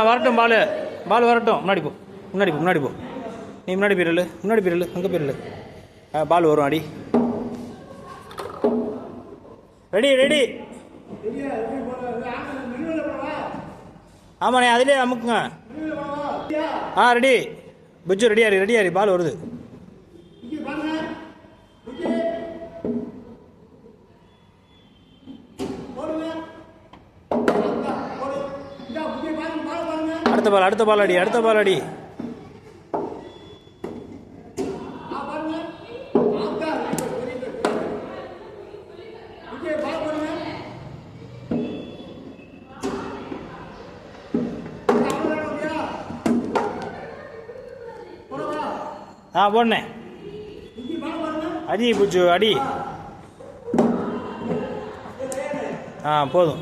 வரட்டும் பால் பால் வரட்டும். முன்னாடி போ முன்னாடி போ முன்னாடி போ. நீ முன்னாடி போயிடல முன்னாடி போயிடல அங்கே போயிடல. பால் வரும் அடி. Ready ready. ஆமாண்ணே அதிலே அமுக்குங்க. ரெடி புஜ்ஜு ரெடியாரி ரெடியாரி. பால் வருது. அடுத்த பால் அடி அடுத்த பால் அடி. போடுனே அடி புஜ்ஜு அடி. போதும்.